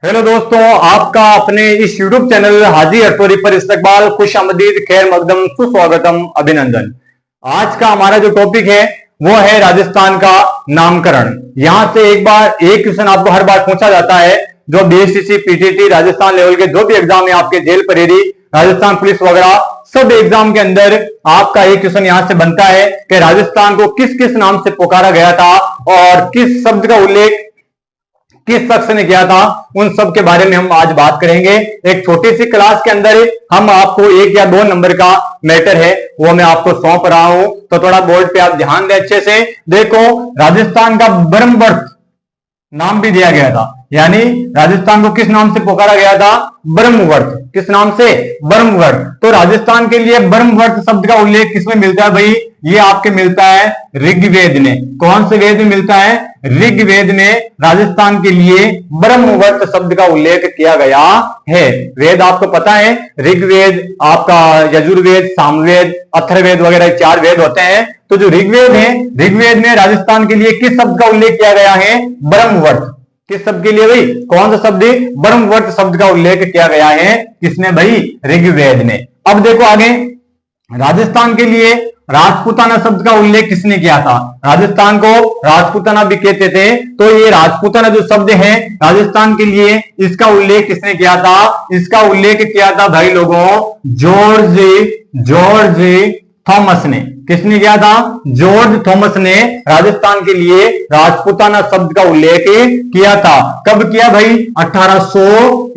Hello दोस्तों, आपका अपने इस YouTube चैनल हाजी हटोरी पर इस्तकबाल, खुश आमदीद, खैर मकदम, सुस्वागतम, अभिनंदन। आज का हमारा जो टॉपिक है वो है राजस्थान का नामकरण। यहां से एक क्वेश्चन आपको हर बार पूछा जाता है। जो बीएसटीसी, पीटीटी, राजस्थान लेवल के जो भी एग्जाम है आपके, जेल परेरी, राजस्थान पुलिस वगैरह सब एग्जाम के अंदर आपका एक क्वेश्चन यहां से बनता है कि राजस्थान को किस किस नाम से पुकारा गया था और किस शब्द का उल्लेख किस शख्स ने किया था। उन सब के बारे में हम आज बात करेंगे। एक छोटी सी क्लास के अंदर हम आपको 1 या 2 नंबर का मैटर है वो मैं आपको सौंप रहा हूं, तो थोड़ा बोर्ड पे आप ध्यान दें अच्छे से। देखो, राजस्थान का ब्रह्मवर्त नाम भी दिया गया था, यानी राजस्थान को किस नाम से पुकारा गया था? ब्रह्मवर्त। किस नाम से? ब्रह्मवर्त। तो राजस्थान के लिए ब्रह्मवर्त शब्द का उल्लेख किसमें मिलता है भाई? ये आपके मिलता है ऋग्वेद में। कौन से वेद में मिलता है? ऋग्वेद में राजस्थान के लिए ब्रह्मवर्त शब्द का उल्लेख किया गया है। वेद आपको पता है, ऋग्वेद, आपका यजुर्वेद, सामवेद, अथर्ववेद वगैरह 4 वेद होते हैं। तो जो ऋग्वेद है, ऋग्वेद में राजस्थान के लिए किस शब्द का उल्लेख किया गया है? ब्रह्मवर्त। किस शब्द के लिए भाई? कौन सा शब्द? ब्रह्मवर्त शब्द का उल्लेख किया गया है। किसने भाई? ऋग्वेद ने। अब देखो आगे, राजस्थान के लिए राजपूताना शब्द का उल्लेख किसने किया था? राजस्थान को राजपूताना भी कहते थे, तो ये राजपूताना जो शब्द है राजस्थान के लिए, इसका उल्लेख किसने किया था? इसका उल्लेख किया था भाई लोगों जॉर्ज थॉमस ने। किसने किया था? जॉर्ज थॉमस ने राजस्थान के लिए राजपूताना शब्द का उल्लेख किया था। कब किया भाई? 1800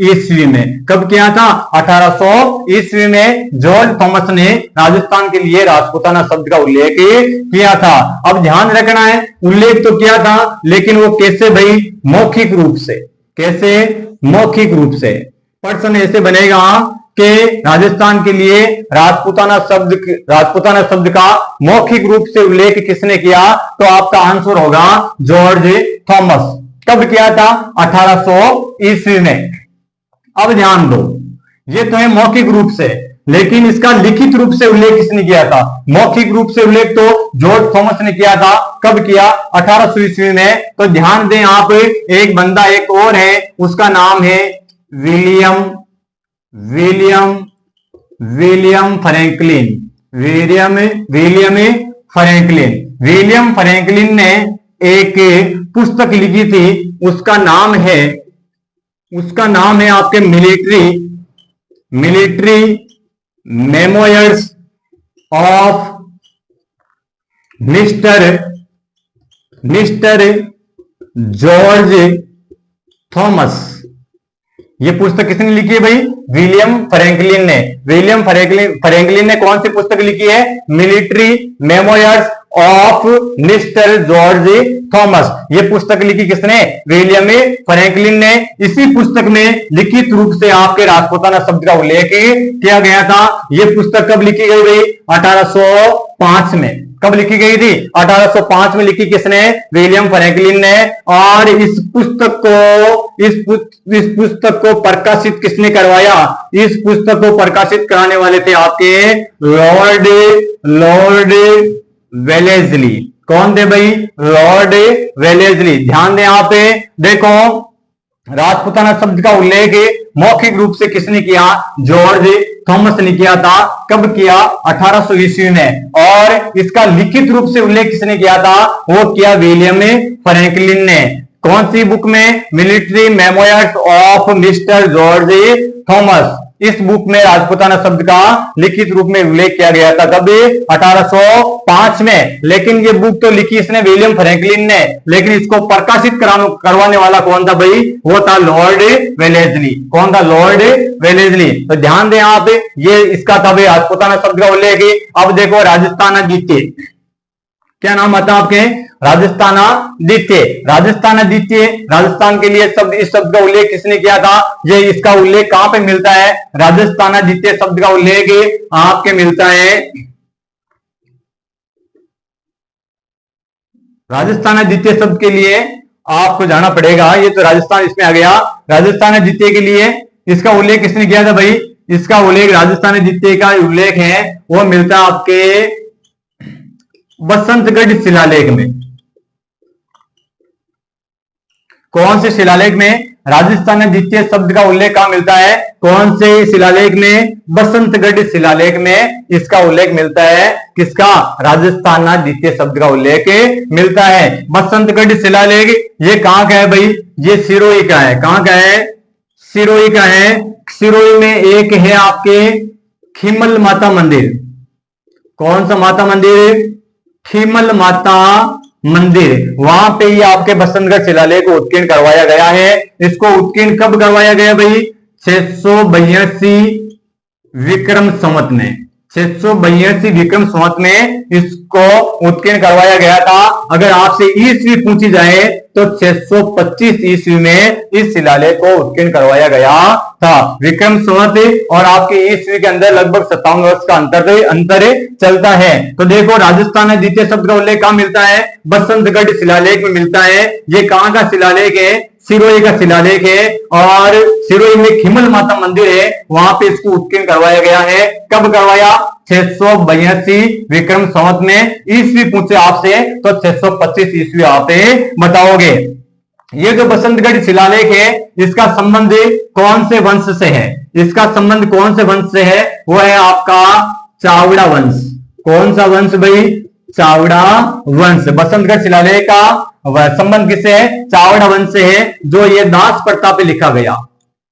ईस्वी में। कब किया था? 1800 ईस्वी में जॉर्ज थॉमस ने राजस्थान के लिए राजपूताना शब्द का उल्लेख किया था। अब ध्यान रखना है, उल्लेख तो किया था, लेकिन वो कैसे भाई? मौखिक रूप से। कैसे? मौखिक रूप से। प्रश्न ऐसे बनेगा कि राजस्थान के लिए राजपूताना शब्द का मौखिक रूप से उल्लेख किसने किया? तो आपका आंसर होगा जॉर्ज थॉमस। कब किया था? 1800 ईस्वी में। अब ध्यान दो, ये तो है मौखिक रूप से, लेकिन इसका लिखित रूप से उल्लेख किसने किया था? मौखिक रूप से उल्लेख तो जॉर्ज थॉमस ने किया था। कब किया? 1800 ईस्वी में। तो ध्यान दें आप, एक बंदा एक और है, उसका नाम है विलियम फ्रैंकलिन। विलियम फ्रैंकलिन ने एक पुस्तक लिखी थी, उसका नाम है आपके military memoirs of mister George Thomas. ये पुस्तक किसने लिखी है भाई? विलियम फ्रैंकलिन ने। विलियम फ्रैंकलिन ने कौन सी पुस्तक लिखी है? Military memoirs of mister George Thomas. ये पुस्तक लिखी किसने? विलियम फ्रैंकलिन ने। इसी पुस्तक में लिखित रूप से आपके राजपूताना शब्द का उल्लेख किया गया था। ये पुस्तक कब लिखी गई भाई? 1805 में। कब लिखी गई थी? 1805 में लिखी किसने? विलियम फ्रैंकलिन ने। और इस पुस्तक को प्रकाशित किसने करवाया? इस पुस्तक को प्रकाशित कराने वाले थे आपके लॉर्ड वेलेस्ली। कौन थे भाई? Lord Wellesley. ध्यान दें आप, देखो, राजपूताना शब्द का उल्लेख मौखिक रूप से किसने किया? जॉर्ज थॉमस ने किया था। कब किया? 1800 ईस्वी में। और इसका लिखित रूप से उल्लेख किसने किया था? वो किया विलियम फ्रैंकलिन ने। कौन सी बुक में? Military memoirs of mister George Thomas. इस बुक में राजपूताना शब्द का लिखित रूप में उल्लेख किया गया था। कब? 1805 में। लेकिन ये बुक तो लिखी इसने विलियम फ्रैंकलिन ने, लेकिन इसको प्रकाशित करवाने वाला कौन था भाई? वो था लॉर्ड वेलेस्ली। कौन था? Lord Wellesley. तो ध्यान दें आप, ये इसका था भाई राजपूताना शब्द का उल्लेख। अब देखो, राजस्थानादित्य, क्या नाम आता आपके? राजस्थानादित्य। राजस्थान के लिए शब्द, इस शब्द का उल्लेख किसने किया था? ये इसका उल्लेख कहां पे मिलता है? राजस्थानादित्य शब्द का उल्लेख आपके मिलता है राजस्थानादित्य शब्द के लिए आपको जाना पड़ेगा। ये तो राजस्थान इसमें आ गया। राजस्थानादित्य के लिए इसका उल्लेख किसने किया था भाई? इसका उल्लेख, राजस्थानादित्य का उल्लेख है वो मिलता है आपके बसंतगढ़ शिलालेख में। कौन से शिलालेख में? राजस्थान द्वितीय शब्द का उल्लेख कहां मिलता है? कौन से शिलालेख में? बसंतगढ़ शिलालेख में इसका उल्लेख मिलता है। किसका? राजस्थान द्वितीय शब्द का उल्लेख मिलता है। बसंतगढ़ शिलालेख ये कहां का है भाई? ये सिरोही का है। कहां का है? सिरोही का है। सिरोही में एक है आपके खीमल माता मंदिर। कौन सा माता मंदिर? खीमल माता मंदिर। वहां पे ये आपके बसंतगढ़ शिलालेख को उत्कीर्ण करवाया गया है। इसको उत्कीर्ण कब करवाया गया भाई? 682 विक्रम संवत में। 682 विक्रम संवत में इसको उत्कीर्ण करवाया गया था। अगर आपसे ईस्वी पूछी जाए तो 625 ईस्वी में इस शिलालेख को उत्कीर्ण करवाया गया था। विक्रम संवत और आपके ईस्वी के अंदर लगभग 57 वर्ष का अंतर चलता है। तो देखो, राजस्थान में द्वितीय शब्द का उल्लेख कहां मिलता है? बसंतगढ़ शिलालेख में मिलता है। ये कहां का शिलालेख है? सिरोही का शिलालेख है। और सिरोही में खीमल माता मंदिर है, वहां पे इसको उत्कीर्ण करवाया गया है। कब करवाया? 682 विक्रम संवत में। ईस्वी पूछे आपसे तो 625 ईस्वी आप बताओगे। ये जो बसंतगढ़ शिलालेख है, इसका संबंध कौन से वंश से है? इसका संबंध कौन से वंश से है? वो है आपका चावड़ा वंश। कौन सा वंश भाई? चावड़ा वंश। बसंतगढ़ शिलालेख का संबंध किससे है? चावड़ा वंश से है, जो ये दास प्रथा पे लिखा गया।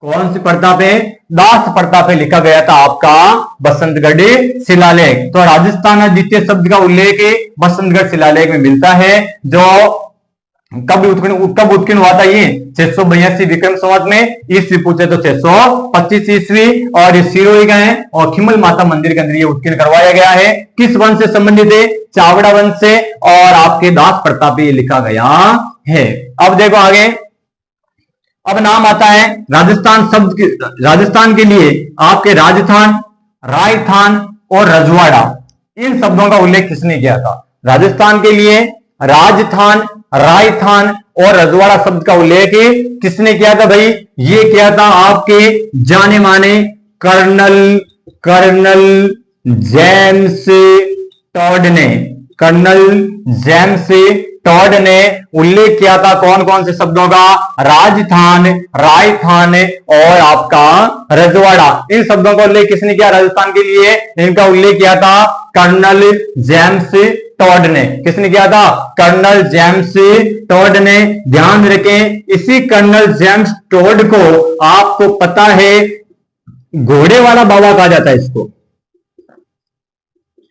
कौन सी प्रथा पे? दास प्रथा पे लिखा गया था आपका बसंतगढ़ शिलालेख। तो राजस्थान द्वितीय शब्द का उल्लेख बसंतगढ़ शिलालेख में मिलता है, जो कब उत्कीर्ण हुआ था? ये 682 विक्रम संवत में। ईस्वी पूछे तो 625 ईस्वी। और ये सिरोही का है और खीमल माता मंदिर के अंदर ये उत्कीर्ण करवाया गया है। किस वंश से संबंधित है? चावड़ा वंश से। और आपके दास प्रताप पे ये लिखा गया है। अब देखो आगे, अब नाम आता है राजस्थान शब्द। राजस्थान के लिए आपके राजस्थान, रायथान और रजवाड़ा, इन शब्दों का उल्लेख किसने किया था? राजस्थान के लिए राजस्थान, रायथान और रजवाड़ा शब्द का उल्लेख किसने किया था भाई? ये किया था आपके जाने माने कर्नल जेम्स टॉड ने। कर्नल जेम्स टॉड ने उल्लेख किया था कौन कौन से शब्दों का? राजस्थान, रायथान और आपका रजवाड़ा। इन शब्दों का उल्लेख किसने किया राजस्थान के लिए? इनका उल्लेख किया था कर्नल जेम्स टॉड ने। किसने किया था? कर्नल जेम्स टॉड ने। ध्यान रखें, इसी कर्नल जेम्स टॉड को आपको पता है घोड़े वाला बाबा कहा जाता है। इसको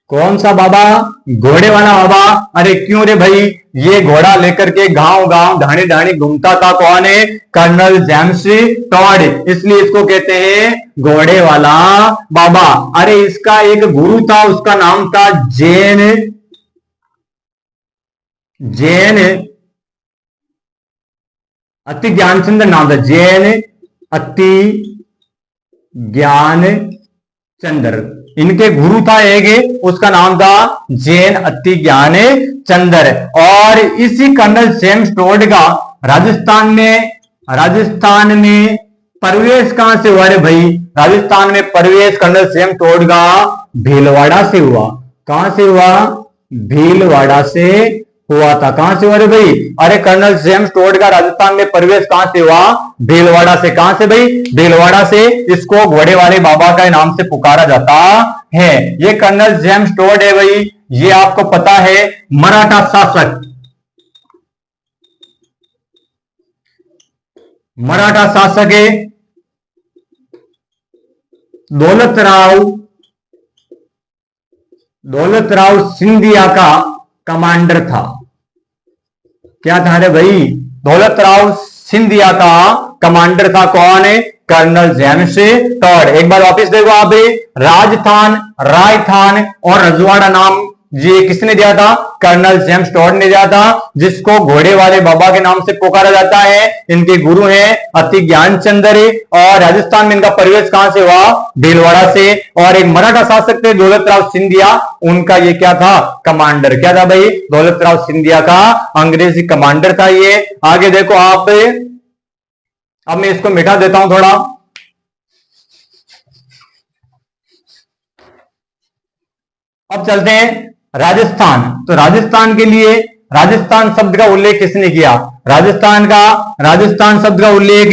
कौन सा बाबा? घोड़े वाला बाबा। अरे क्यों रे भाई? ये घोड़ा लेकर के गांव गांव ढाणी ढाणी घूमता था। कौन है? Colonel James Tod. इसलिए इसको कहते हैं घोड़े वाला बाबा। अरे इसका एक गुरु था, उसका नाम था जैन अति ज्ञानचंद्र नाम था। जैन अति ज्ञानचंद्र इनके गुरु था एक, उसका नाम था जैन अति ज्ञानचंद्र। और इसी कर्नल जेम्स टॉड का राजस्थान में प्रवेश कहां से हुआ रे भाई? राजस्थान में प्रवेश कर्नल जेम्स टॉड का भीलवाड़ा से हुआ। कहां से हुआ? भीलवाड़ा से हुआ था। कहां से हुआ रे भाई? अरे कर्नल जेम्स टॉड का राजस्थान में प्रवेश कहां से हुआ? भीलवाड़ा से। कहां से भाई? भीलवाड़ा से। इसको घोड़े वाले बाबा का नाम से पुकारा जाता है। ये कर्नल जेम्स टॉड है भाई, ये आपको पता है मराठा शासक है। दौलतराव सिंधिया का कमांडर था। क्या था रे भाई? दौलतराव सिंधिया का कमांडर था। कौन है? Colonel James Tod. एक बार वापस देखो आप, राजस्थान, रायथान और रजवाड़ा नाम ये किसने दिया था? कर्नल जेम्स टॉड ने दिया था, जिसको घोड़े वाले बाबा के नाम से पुकारा जाता है। इनके गुरु हैं अति ज्ञानचंद्र। और राजस्थान में इनका प्रवेश कहां से हुआ? भीलवाड़ा से। और एक मराठा शासक थे दौलतराव सिंधिया, उनका ये क्या था? कमांडर। क्या था भाई? दौलतराव सिंधिया का अंग्रेजी कमांडर था ये। आगे देखो आप, अब मैं इसको मिटा देता हूं थोड़ा। अब चलते हैं राजस्थान। तो राजस्थान के लिए राजस्थान शब्द का उल्लेख किसने किया? राजस्थान शब्द का उल्लेख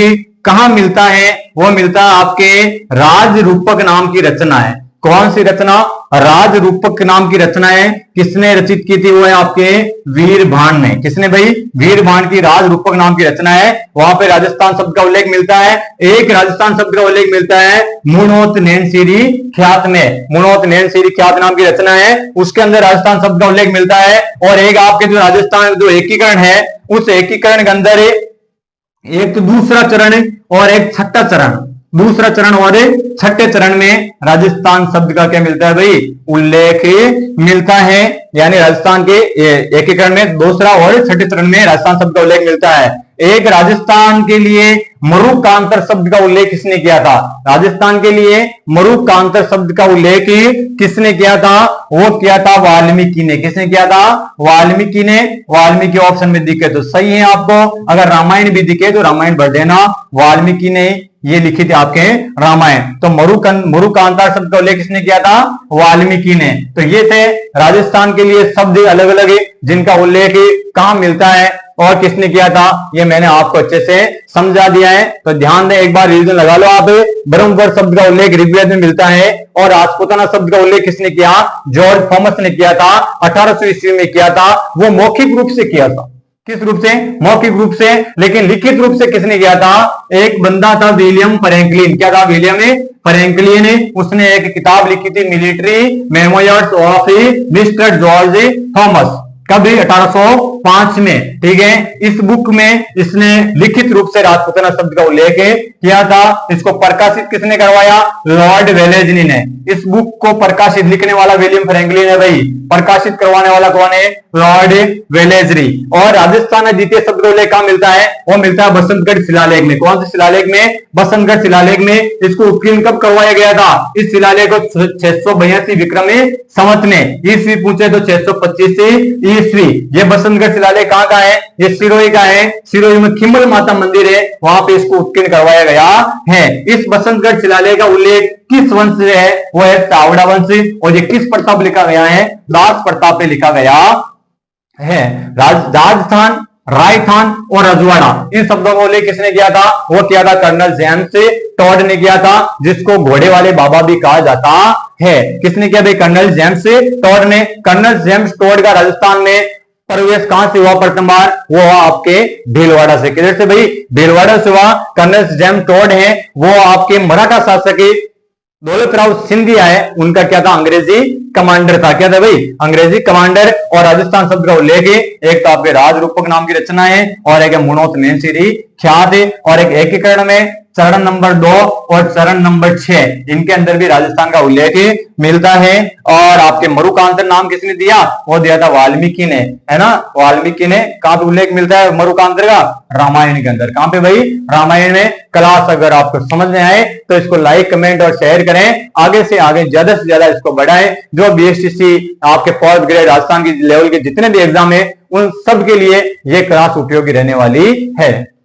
कहां मिलता है? वो मिलता है आपके राज रूपक नाम की रचना है। कौन सी रचना? राज रूपक नाम की रचना है। किसने रचित की थी? वो है आपके वीरभान ने। किसने भाई? वीरभान की राज रूपक नाम की रचना है। वहां पे राजस्थान शब्द का उल्लेख मिलता है। एक राजस्थान शब्द का उल्लेख मिलता है मुणोत नैनसीरी ख्यात में। मुणोत नैनसीरी ख्यात नाम की रचना है, उसके अंदर राजस्थान शब्द का उल्लेख मिलता है। और एक आपके जो राजस्थान जो एकीकरण है, उस एकीकरण के अंदर एक तो दूसरा चरण और एक छठा चरण, दूसरा चरण और छठे चरण में राजस्थान शब्द का क्या मिलता है भाई? उल्लेख मिलता है। यानी राजस्थान के एकीकरण में दूसरा और छठे चरण में राजस्थान शब्द का उल्लेख मिलता है। एक राजस्थान के लिए मरुकांतर शब्द का उल्लेख किसने किया था? राजस्थान के लिए मरुकांतर शब्द का उल्लेख किसने किया था? वो किया था वाल्मीकि ने। किसने किया था? वाल्मीकि ने। वाल्मीकि ऑप्शन में दिखे तो सही है आपको। अगर रामायण भी दिखे तो रामायण भर देना। वाल्मीकि ने ये लिखी थी आपके रामायण। तो मरुकांतर शब्द का उल्लेख किसने किया था? वाल्मीकि ने। तो ये थे राजस्थान के लिए शब्द अलग अलग है जिनका उल्लेख कहां मिलता है और किसने किया था, ये मैंने आपको अच्छे से समझा दिया है। तो ध्यान दें, एक बार रिवीजन लगा लो आप। ब्रह्मपुर शब्द का उल्लेख ऋग्वेद में मिलता है। और राजपूताना शब्द का उल्लेख किसने किया? जॉर्ज थॉमस ने किया था, 1800 ईस्वी में किया था। वो मौखिक रूप से किया था। किस रूप से? मौखिक रूप से। लेकिन लिखित रूप से किसने किया था? एक बंदा था विलियम फ्रैंकलिन। क्या था? William Franklin. उसने एक किताब लिखी थी, military memoirs of mister George Thomas. कभी 1805 में। ठीक है, इस बुक में इसने लिखित रूप से राजपूताना शब्द का उल्लेख किया था। इसको प्रकाशित किसने करवाया? लॉर्ड वेलेजली ने। इस बुक को प्रकाशित, लिखने वाला विलियम फ्रैंकलिन है भाई, प्रकाशित करवाने वाला कौन है? Lord Wellesley. और राजस्थान में द्वितीय शब्द का उल्लेख कहां मिलता है? वो मिलता है बसंतगढ़ शिलालेख में। कौन से शिलालेख में? बसंतगढ़ शिलालेख में। इसको उत्कीर्ण कब करवाया गया था? इस शिलालेख को 682 विक्रमी संवत में। ईस्वी पूछे तो 625 ईस्वी। ये बसंतगढ़ शिलालेख कहां का है? ये सिरोही का है। सिरोही में खिम्मल माता मंदिर है, वहां पे इसको उत्कीर्ण करवाया गया है। इस बसंतगढ़ शिलालेख का उल्लेख किस वंश से है? वो है चावड़ा वंश। और ये किस प्रताप लिखा गया है? दास प्रताप पे लिखा गया है। राजस्थान, रायथान और रजवाड़ा, इन शब्दों का उल्लेख किसने किया था? वो किया था कर्नल जेम्स टॉड ने किया था, जिसको घोड़े वाले बाबा भी कहा जाता है। किसने किया भाई? कर्नल जेम्स टॉड ने। कर्नल जेम्स टॉड का राजस्थान में प्रवेश कहां से हुआ प्रथम बार? वो हुआ आपके भीलवाड़ा से। किधर से भाई? भीलवाड़ा से हुआ। कर्नल जेम्स टॉड है, वो आपके मराठा शासक दौलतराव सिंधिया है, उनका क्या था? अंग्रेजी कमांडर था। क्या था भाई? अंग्रेजी कमांडर। और राजस्थान शब्द का उल्लेख है, एक तो आपके राज रूपक नाम की रचना है और एक मुणोत नैनसीरी ख्यात है। और एक एकीकरण में चरण नंबर 2 और चरण नंबर 6, इनके अंदर भी राजस्थान का उल्लेख मिलता है। और आपके मरुकांतर नाम किसने दिया? वो दिया था वाल्मीकि ने, है ना? वाल्मीकि ने। कहां पे उल्लेख मिलता है मरुकांतर का? रामायण के अंदर। कहां पे भाई? रामायण में। क्लास अगर आपको समझ में आए तो इसको लाइक, कमेंट और शेयर करें। आगे से आगे ज्यादा से ज्यादा इसको बढ़ाएं। जो बीएसटीसी आपके फर्स्ट ग्रेड राजस्थान की लेवल के जितने भी एग्जाम है, उन सब के लिए ये क्लास उपयोगी रहने वाली है।